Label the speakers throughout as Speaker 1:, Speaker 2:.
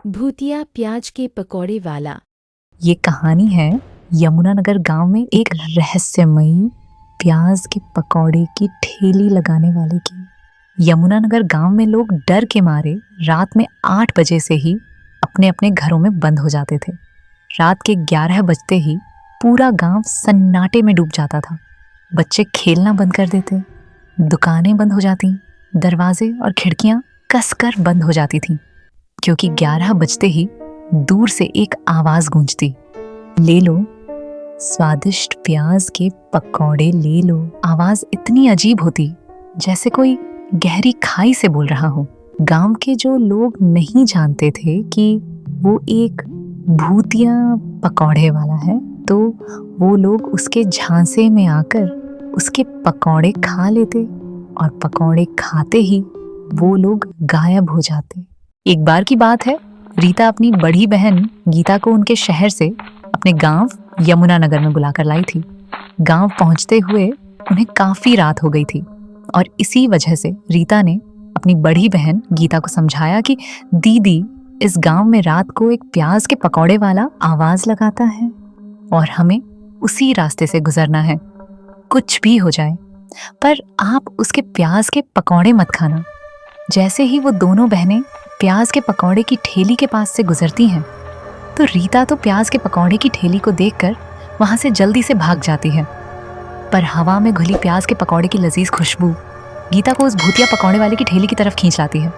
Speaker 1: भूतिया प्याज के पकौड़े वाला।
Speaker 2: ये कहानी है यमुनानगर गांव में एक रहस्यमयी प्याज के पकौड़े की ठेली लगाने वाले की। यमुनानगर गांव में लोग डर के मारे रात में 8 बजे से ही अपने अपने घरों में बंद हो जाते थे। रात के 11 बजते ही पूरा गांव सन्नाटे में डूब जाता था। बच्चे खेलना बंद कर देते, दुकानें बंद हो जाती, दरवाजे और खिड़कियां कसकर बंद हो जाती थीं, क्योंकि 11 बजते ही दूर से एक आवाज गूंजती, ले लो स्वादिष्ट प्याज के पकौड़े ले लो। आवाज इतनी अजीब होती जैसे कोई गहरी खाई से बोल रहा हो। गांव के जो लोग नहीं जानते थे कि वो एक भूतिया पकौड़े वाला है, तो वो लोग उसके झांसे में आकर उसके पकौड़े खा लेते और पकौड़े खाते ही वो लोग गायब हो जाते। एक बार की बात है, रीता अपनी बड़ी बहन गीता को उनके शहर से अपने गांव यमुनानगर में बुलाकर लाई थी। गांव पहुंचते हुए उन्हें काफी रात हो गई थी और इसी वजह से रीता ने अपनी बड़ी बहन गीता को समझाया कि दीदी, इस गांव में रात को एक प्याज के पकौड़े वाला आवाज लगाता है और हमें उसी रास्ते से गुजरना है। कुछ भी हो जाए, पर आप उसके प्याज के पकौड़े मत खाना। जैसे ही वो दोनों बहनें प्याज के पकौड़े की ठेली के पास से गुजरती हैं, तो रीता तो प्याज के पकौड़े की ठेली को देखकर वहां से जल्दी से भाग जाती है। पर हवा में घुली प्याज के पकौड़े की लजीज खुशबू गीता को उस भूतिया पकौड़े वाले की ठेली की तरफ खींच लाती है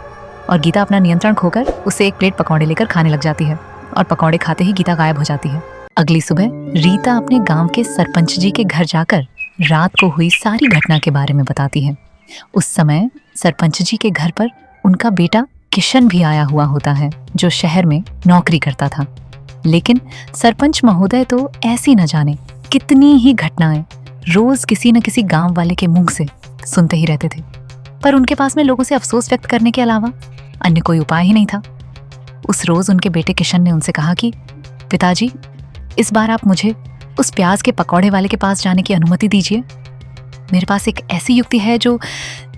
Speaker 2: और गीता अपना नियंत्रण खोकर उससे एक प्लेट पकौड़े लेकर खाने लग जाती है और पकौड़े खाते ही गीता गायब हो जाती है। अगली सुबह रीता अपने गांव के सरपंच जी के घर जाकर रात को हुई सारी घटना के बारे में बताती है। उस समय सरपंच जी के घर पर उनका बेटा किशन भी आया हुआ होता है, जो शहर में नौकरी करता था। लेकिन सरपंच महोदय तो ऐसी न जाने कितनी ही घटनाएं रोज किसी न किसी गांव वाले के मुंह से सुनते ही रहते थे, पर उनके पास में लोगों से अफसोस व्यक्त करने के अलावा अन्य कोई उपाय ही नहीं था। उस रोज उनके बेटे किशन ने उनसे कहा कि पिताजी, इस बार आप मुझे उस प्याज के पकौड़े वाले के पास जाने की अनुमति दीजिए। मेरे पास एक ऐसी युक्ति है जो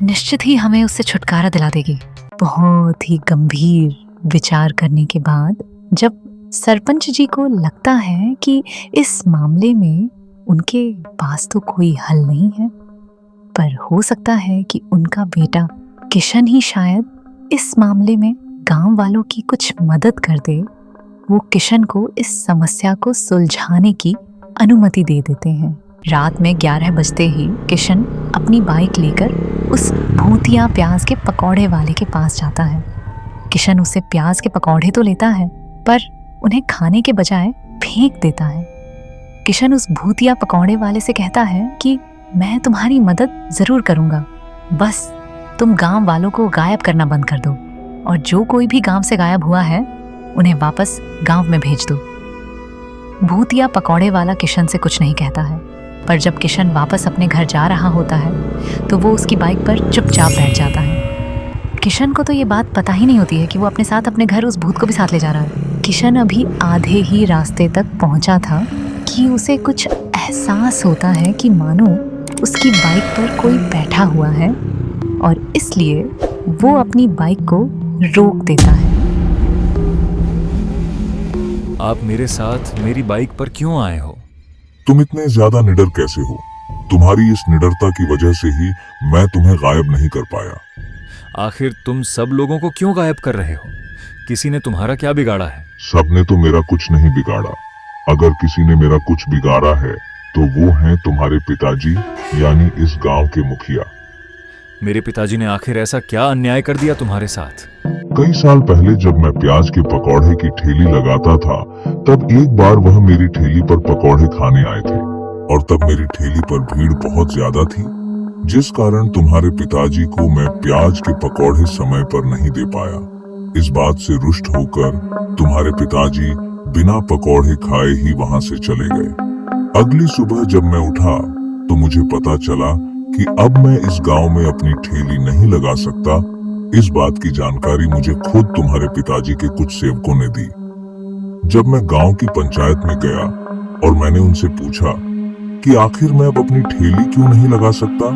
Speaker 2: निश्चित ही हमें उससे छुटकारा दिला देगी। बहुत ही गंभीर विचार करने के बाद जब सरपंच जी को लगता है कि इस मामले में उनके पास तो कोई हल नहीं है, पर हो सकता है कि उनका बेटा किशन ही शायद इस मामले में गांव वालों की कुछ मदद कर दे, वो किशन को इस समस्या को सुलझाने की अनुमति दे देते हैं। रात में 11 बजते ही किशन अपनी बाइक लेकर उस भूतिया प्याज के पकौड़े वाले के पास जाता है। किशन उससे प्याज के पकौड़े तो लेता है, पर उन्हें खाने के बजाय फेंक देता है। किशन उस भूतिया पकौड़े वाले से कहता है कि मैं तुम्हारी मदद जरूर करूंगा, बस तुम गांव वालों को गायब करना बंद कर दो और जो कोई भी गांव से गायब हुआ है उन्हें वापस गांव में भेज दो। भूतिया पकौड़े वाला किशन से कुछ नहीं कहता है, पर जब किशन वापस अपने घर जा रहा होता है तो वो उसकी बाइक पर चुपचाप बैठ जाता है। किशन को तो ये बात पता ही नहीं होती है कि वो अपने साथ अपने घर उस भूत को भी साथ ले जा रहा है। किशन अभी आधे ही रास्ते तक पहुंचा था कि उसे कुछ एहसास होता है कि मानो उसकी बाइक पर कोई बैठा हुआ है और इसलिए वो अपनी बाइक को रोक देता है।
Speaker 3: आप मेरे साथ मेरी बाइक पर क्यों आए हो?
Speaker 4: तुम इतने ज्यादा निडर कैसे हो? तुम्हारी इस निडरता की वजह से ही मैं तुम्हें गायब नहीं कर पाया।
Speaker 3: आखिर तुम सब लोगों को क्यों गायब कर रहे हो? किसी ने तुम्हारा क्या बिगाड़ा है?
Speaker 4: सबने तो मेरा कुछ नहीं बिगाड़ा। अगर किसी ने मेरा कुछ बिगाड़ा है तो वो हैं तुम्हारे पिताजी, यानी इस गांव के मुखिया।
Speaker 3: मेरे पिताजी ने आखिर ऐसा क्या अन्याय कर दिया तुम्हारे साथ?
Speaker 4: कई साल पहले जब मैं प्याज के पकौड़े की ठेली लगाता था, तब एक बार वह मेरी ठेली पर पकौड़े खाने आए थे और तब मेरी ठेली पर भीड़ बहुत ज्यादा थी, जिस कारण तुम्हारे पिताजी को मैं प्याज के पकौड़े समय पर नहीं दे पाया। इस बात से रुष्ट होकर तुम्हारे पिताजी बिना पकौड़े खाए ही वहां से चले गए। अगली सुबह जब मैं उठा तो मुझे पता चला कि अब मैं इस गांव में अपनी ठेली नहीं लगा सकता। इस बात की जानकारी मुझे खुद तुम्हारे पिताजी के कुछ सेवकों ने दी। जब मैं गांव की पंचायत में गया और मैंने उनसे पूछा कि आखिर मैं अब अपनी ठेली क्यों नहीं लगा सकता,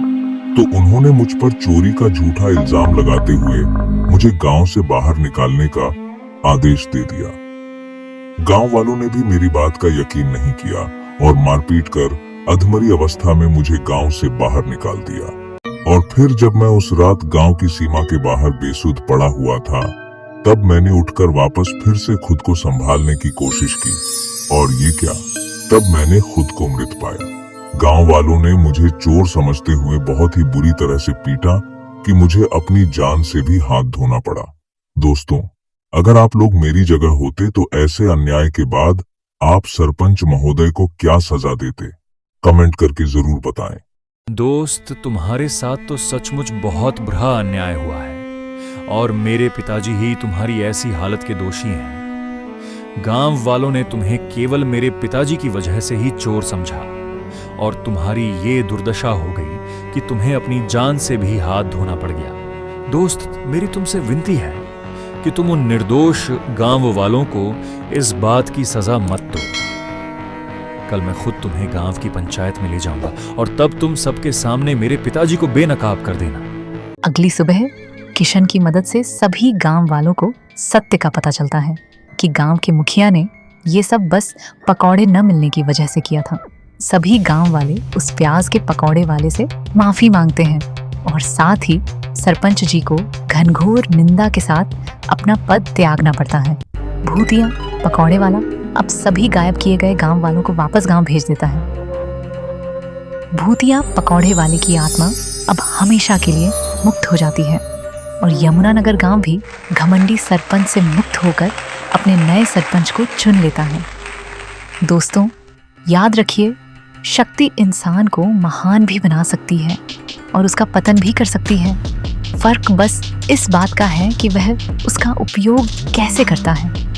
Speaker 4: तो उन्होंने मुझ पर चोरी का झूठा इल्जाम लगाते हुए मुझे गांव से बाहर निकालने का आदेश दे दिया। गांव वालों ने भी मेरी बात का यकीन नहीं किया और मारपीट कर अधमरी अवस्था में मुझे गांव से बाहर निकाल दिया। और फिर जब मैं उस रात गांव की सीमा के बाहर बेसुध पड़ा हुआ था, तब मैंने उठकर वापस फिर से खुद को संभालने की कोशिश की, और ये क्या, तब मैंने खुद को मृत पाया। गांव वालों ने मुझे चोर समझते हुए बहुत ही बुरी तरह से पीटा कि मुझे अपनी जान से भी हाथ धोना पड़ा। दोस्तों, अगर आप लोग मेरी जगह होते तो ऐसे अन्याय के बाद आप सरपंच महोदय को क्या सजा देते? कमेंट करके जरूर बताएं।
Speaker 3: दोस्त, तुम्हारे साथ तो सचमुच बहुत बुरा अन्याय हुआ है और मेरे पिताजी ही तुम्हारी ऐसी हालत के दोषी हैं। गांव वालों ने तुम्हें केवल मेरे पिताजी की वजह से ही चोर समझा और तुम्हारी ये दुर्दशा हो गई कि तुम्हें अपनी जान से भी हाथ धोना पड़ गया। दोस्त, मेरी तुमसे विनती है कि तुम उन निर्दोष गांव वालों को इस बात की सजा मत दो। कल मैं खुद तुम्हें गांव की पंचायत में ले जाऊंगा और तब तुम सबके सामने मेरे पिताजी को बेनकाब कर देना।
Speaker 2: अगली सुबह किशन की मदद से सभी गांव वालों को सत्य का पता चलता है कि गांव के मुखिया ने ये सब बस पकौड़े न मिलने की वजह से किया था। सभी गांव वाले उस प्याज के पकौड़े वाले से माफी मांगते हैं और साथ ही सरपंच जी को घनघोर निंदा के साथ अपना पद त्यागना पड़ता है। भूतिया पकौड़े वाला अब सभी गायब किए गए गांव वालों को वापस गांव भेज देता है। भूतिया पकौड़े वाले की आत्मा अब हमेशा के लिए मुक्त हो जाती है और यमुनानगर गांव भी घमंडी सरपंच से मुक्त होकर अपने नए सरपंच को चुन लेता है। दोस्तों, याद रखिए, शक्ति इंसान को महान भी बना सकती है और उसका पतन भी कर सकती है। फर्क बस इस बात का है कि वह उसका उपयोग कैसे करता है।